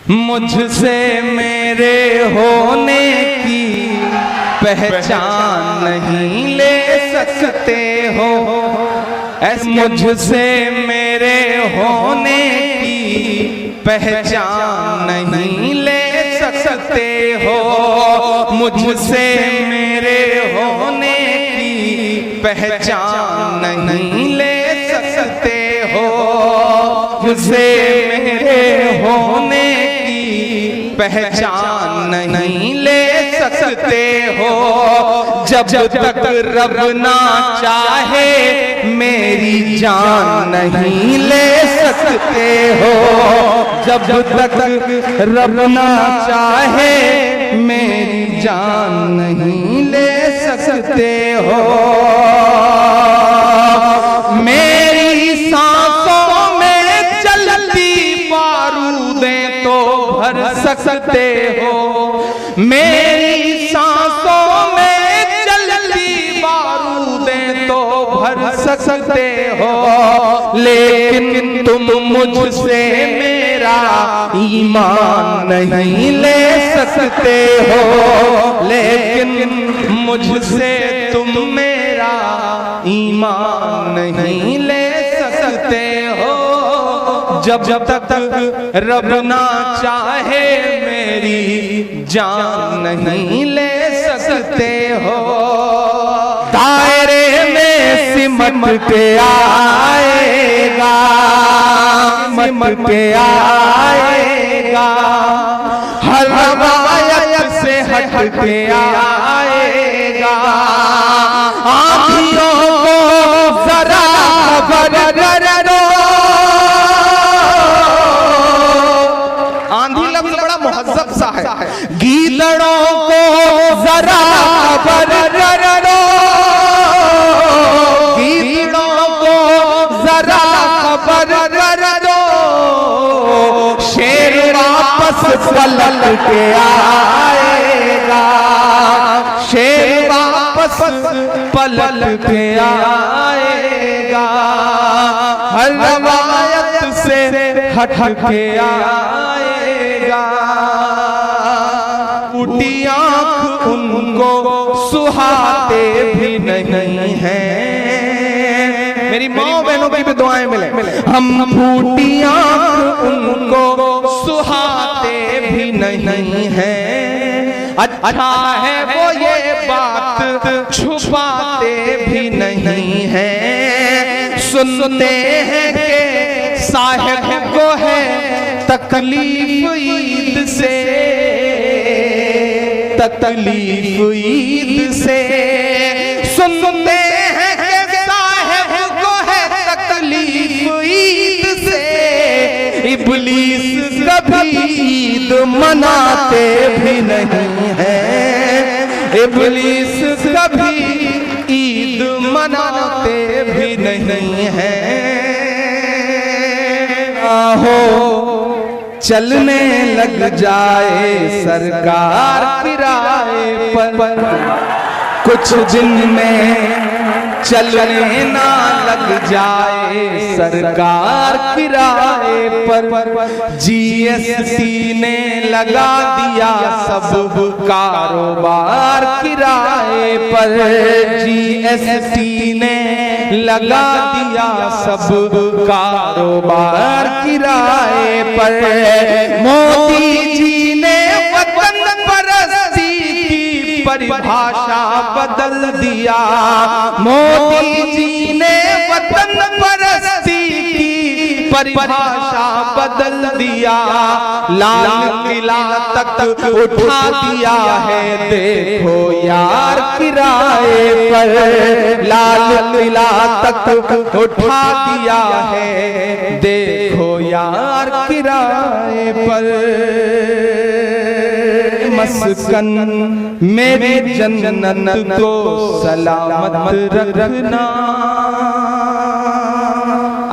मुझसे मेरे होने की पहचान नहीं ले सकते हो, मुझसे मेरे होने की पहचान नहीं ले सकते हो, मुझसे मेरे होने की पहचान नहीं ले सकते हो, मुझसे मेरे होने की पहचान नहीं ले सकते हो। जब तक रब ना चाहे मेरी जान नहीं ले सकते हो, जब तक रब ना चाहे मेरी जान नहीं ले सकते हो। मेरी सांसों में चलती बारूदें तो भर सकते हो, मेरी सांसों में चलती बारूदें तो भर सकते हो, लेकिन तुम मुझसे मेरा ईमान नहीं ले सकते हो, लेकिन मुझसे तुम मेरा ईमान नहीं ले सकते हो। जब तक रब ना चाहे मेरी जान नहीं ले सकते हो। दायरे में सिमट के आएगा, सिमट के आएगा, हर रवायत से हट के आएगा। आँखियों को जरा खबर करो, आंधी लफ्ज़ बड़ा मुहज़्ज़ब सा है, गीदड़ों को जरा खबर करो, गीदड़ों को जरा खबर करो, शेर वापस पलट के आएगा, शेर वापस पलट के आएगा, हर रवायत से हट के आएगा। फूटी आँख उनको सुहाते भी नहीं हैं, मेरी माँ बहनों की भी दुआएं मिले। हम फूटी आँख उनको सुहाते भी नहीं हैं, अच्छा है वो ये बात छुपाते भी नहीं हैं। सुनते हैं कि साहिब को है तकलीफ ईद से, तकलीफ ईद से, सुनते हैं कि साहिब को है तकलीफ ईद से। इब्लीस कभी ईद मनाते भी नहीं हैं, इब्लीस कभी ईद मनाते भी नहीं हैं। आहो चलने लग जाए सरकार किराए पर, कुछ दिन में चलने ना लग जाए सरकार किराए पर। जीएसटी ने लगा दिया सब कारोबार किराए पर, जीएसटी ने लगा दिया सब कारोबार किराए पर। मोदी जी ने वतन परस्ती की परिभाषा बदल दिया, मोदी जी ने वतन परस्ती की परिभाषा बदल दिया। लाल किला तक उठा दिया है देखो यार किराए पर, लाल किला तक उठा दिया है देखो यार किराए पर। मस्कन मेरी जन्नत को सलामत रखना।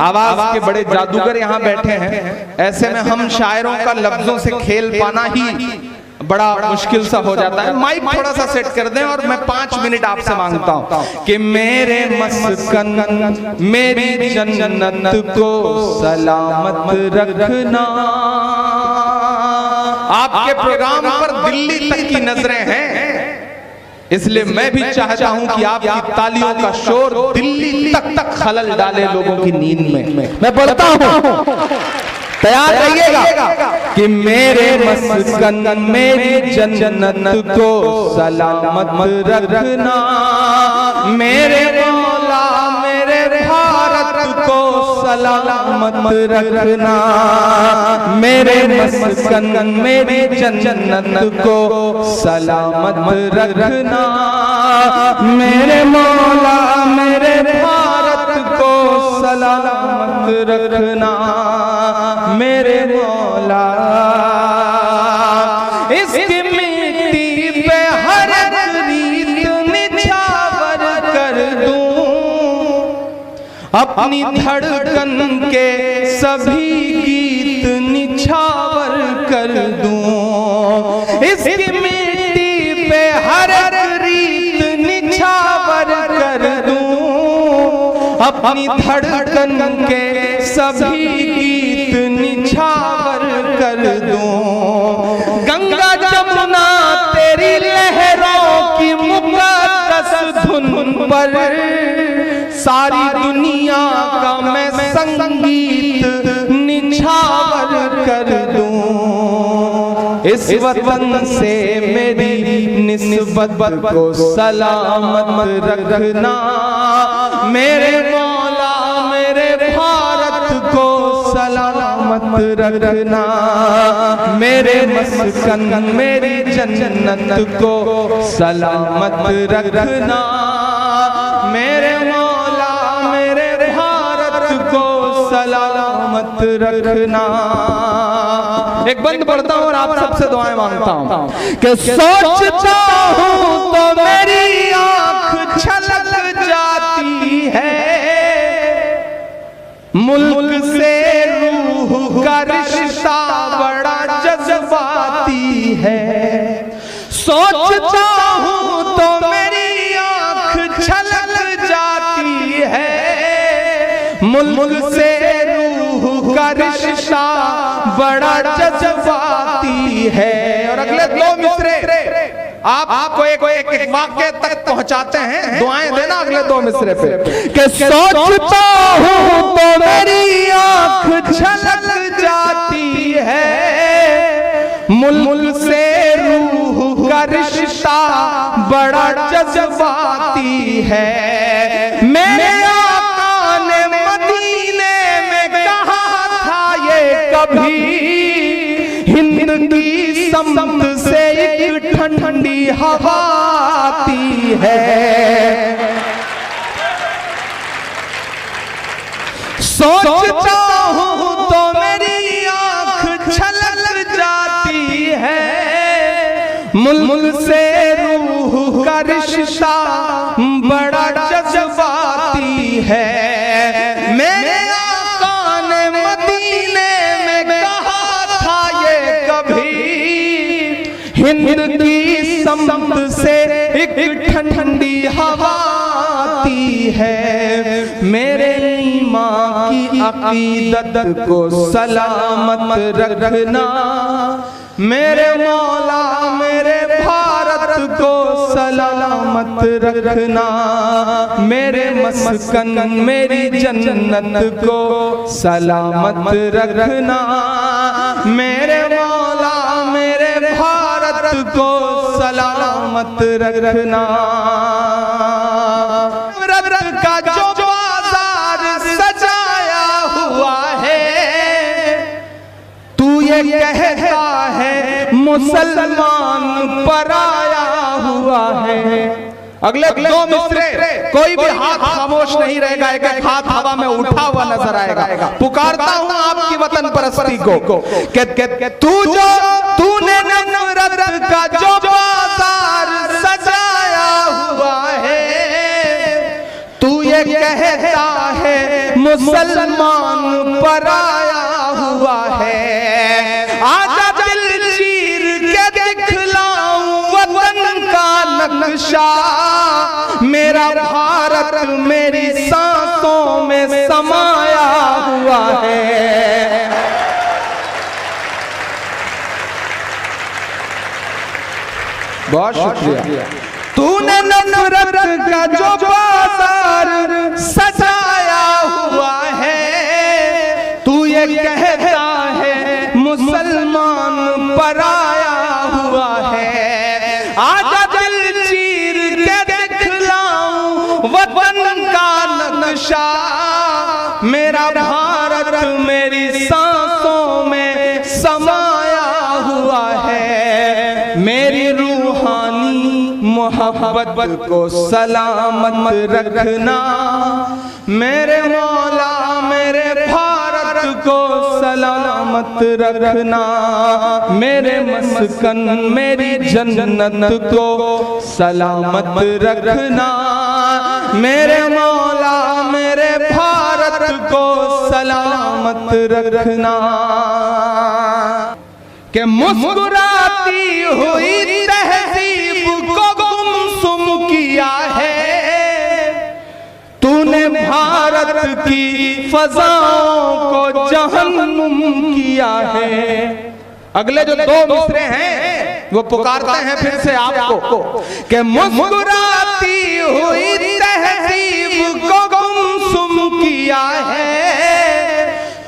आवाज के बड़े जादूगर यहाँ बैठे हैं, ऐसे में हम शायरों का लफ्जों से खेल पाना ही बड़ा मुश्किल सा हो जाता है। माइक थोड़ा सा सेट कर दें और मैं 5 मिनट आपसे मांगता हूँ कि मेरे मस्कन मेरी जन्नत को सलामत रखना। आपके प्रोग्राम पर दिल्ली तक की नजरें हैं, इसलिए मैं भी चाहता हूं कि आपकी तालियों का शोर दिल्ली तक खलल डाले लोगों की नींद में। मैं बोलता हूं, तैयार रहिएगा कि मेरे मस्कन मेरी जन्नत को सलामत रखना, मेरे मौला मेरे भारत को सलामत रखना, मेरे मस्कन मेरी जन्नत को सलामत रखना, मेरे मौला मेरे भारत को सलामत रखना, मेरे मौला। इसकी मिट्टी पे हर रीत निछावर कर दूं, अपनी धड़कन के सभी गीत निछावर कर दूं, इसकी मिट्टी पे हर रीत निछावर कर दूं, अपनी धड़कन के सभी गीत निछावर कर दूं। गंगा जमुना तेरी लहरों की मुकद्दस धुन पर सारी दुनिया का मैं संगीत निछावर कर दूं। इस वतन से मेरी निस्बत को सलामत रखना, मेरे मौला मेरे भारत को सलामत रखना, मेरे मस्कन मेरी जन्नत को सलामत रखना, मेरे मौला मेरे भारत को सलामत रखना। एक बंद पढ़ता हूं और आप सबसे दुआएं मांगता हूं कि सोचता हूं तो मेरी आंख छलक जाती है, मुल्क से रूह का रिश्ता बड़ा जज्बाती है। सोचता हूं तो मेरी आंख छलक जाती है, मुल्क से रूह का रिश्ता बड़ा जज्बाती है। और अगले दो मिसरे आपको एक वाक्य तक पहुंचाते हैं, दुआएं देना अगले दो मिसरे पे कि सोचता हूं तो मेरी आंख छलक जाती है, मुल्क से रूह का रिश्ता बड़ा जज्बाती है। मेरे आका ने मदीने में कहा था ये कभी, हिंद की समत से एक ठंडी हवा आती है। सोचता हूं तो मेरी आंख छलक जाती है, मुल्क से रूह का रिश्ता बड़ा जज्बाती है। मेरे आका ने मदीने में कहा था ये कभी, हिंद की समत से एक ठंडी हवा आती है। मेरे ईमान की अकीदत को सलामत रखना, मेरे मौला मेरे भारत को सलामत रखना, मेरे मस्कन मेरी जन्नत को सलामत रखना, मेरे मौला मेरे भारत को सलामत रखना। रत का जो बाजार सजाया हुआ है, तू ये कहता है मुसलमान पराया हुआ है। अगले दो मिसरे कोई भी हाथ खामोश नहीं रहेगा, एक एक हाथ हवा में उठा हुआ नजर आएगा। पुकारता हूं आपकी वतन परस्ती को कि तूने नफरत का जो बाजार सजाया हुआ है, तू ये कहता है मुसलमान पराया हुआ है। आजा दिल चीर के दिखलाऊं वतन का नक्शा, मेरा भारत मेरी सांसों में समाया हुआ है। बहुत शुक्रिया। तूने नफरत का जो बाजार सजाया हुआ है, तू ये कहता है मुसलमान पराया हुआ है। आजा दिल चीर के दिखलाऊं वतन का नक्शा, मेरा भारत मेरी सांसों में समाया हुआ है। मेरी रूहानी मोहब्बत को सलामत रखना, मेरे मौला मेरे भारत को सलामत रखना। मेरे मस्कन मेरी जन्नत को सलामत रखना, मेरे मौला मेरे भारत को सलामत रखना। कि मुस्कुराती हुई तहजीब को गुमसुम किया है, तूने भारत की फजाओं को जहन्नुम किया है। अगले जो दो मिसरे हैं वो पुकारते हैं फिर से आपको कि मुस्कुराती हुई तहजीब को गुमसुम किया है,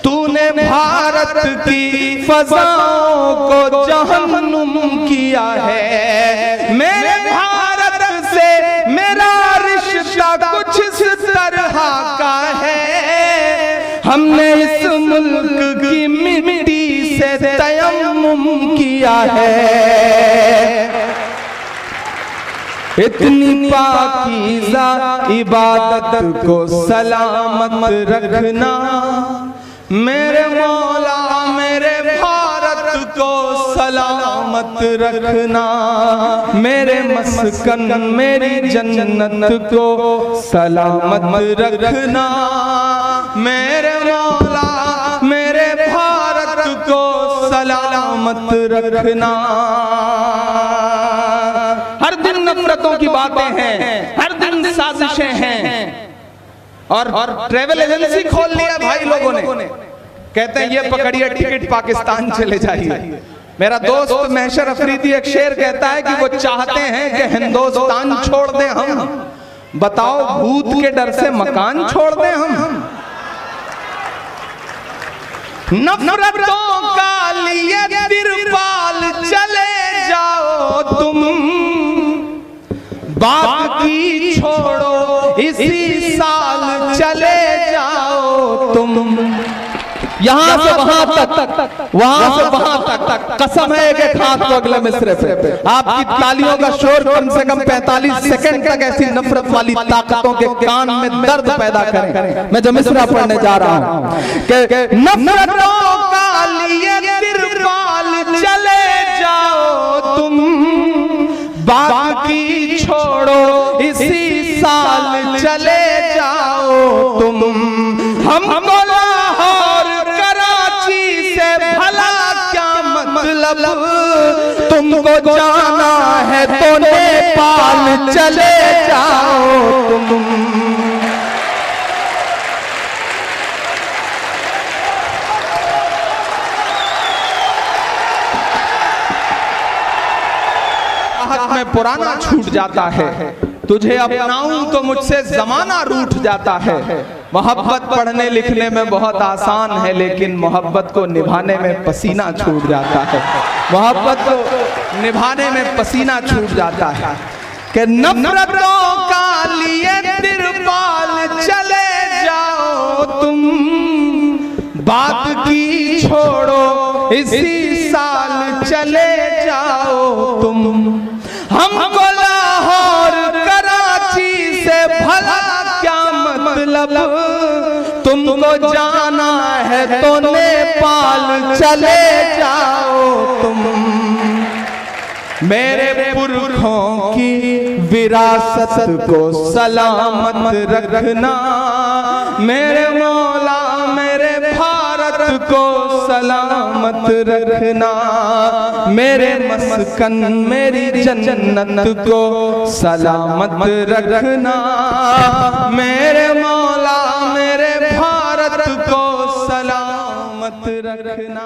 तूने भारत की फजाओं को जहन्नुम किया है। मेरे भारत से मेरा रिश्ता कुछ इस तरह का है, हमने इस मुल्क की मिट्टी से तयम्मुम किया है। इतनी पाकीज़ा इबादत को सलामत रखना, मेरे मौला मेरे भारत को सलामत रखना। मेरे मस्कन मेरी जन्नत को सलामत रखना, मेरे मौला मेरे भारत को सलामत रखना। हर दिन नफरतों की बातें हैं, हर दिन साजिशें हैं, और ट्रेवल एजेंसी खोल लिया भाई लोगों ने। कहते हैं ये पकड़िए टिकट पाकिस्तान चले जाइए। मेरा दोस्त महशर अफरीदी एक शेर कहता है कि वो चाहते हैं कि हिंदुस्तान छोड़ दें हम, बताओ भूत के डर से मकान छोड़ दें हम। नफरतों का लिए तिरपाल चले जाओ तुम, बात की छोड़ो इसी साल चले जाओ तुम। यहां से वहां तक, वहां से वहां तक, कसम है एक हाथ को अगले मिसरे पे। आपकी तालियों का शोर कम से कम 45 सेकंड तक ऐसी नफरत वाली ताकतों के कान में दर्द पैदा करे। मैं जो मिसरा पढ़ने जा रहा हूं कि नफरतों का लिए तिरपाल चले जाओ तुम, बाकी छोड़ो इसी साल चले जाओ तुम। हमको लाहौर कराची से भला क्या मतलब, तुमको जाना है तो नेपाल चले जाओ तुम। में पुराना छूट जाता है, तुझे अपनाऊं तो मुझसे जमाना रूठ जाता है। मोहब्बत पढ़ने लिखने में बहुत आसान है, लेकिन मोहब्बत को निभाने में पसीना छूट जाता है। मोहब्बत को निभाने में पसीना छूट जाता है। कि नफरतों का लिए तिरपाल चले जाओ तुम, बात की छोड़ो इसी साल चले जाओ तुम। हमको लाहौर कराची से भला क्या मतलब, तुमको जाना है तो नेपाल चले जाओ तुम। मेरे पुरखों की विरासत को सलामत रखना, मेरे मौला मेरे भारत को सलामत रखना। मेरे मस्कन मेरी जन्नत को सलामत रखना, मेरे मौला मेरे भारत को सलामत रखना।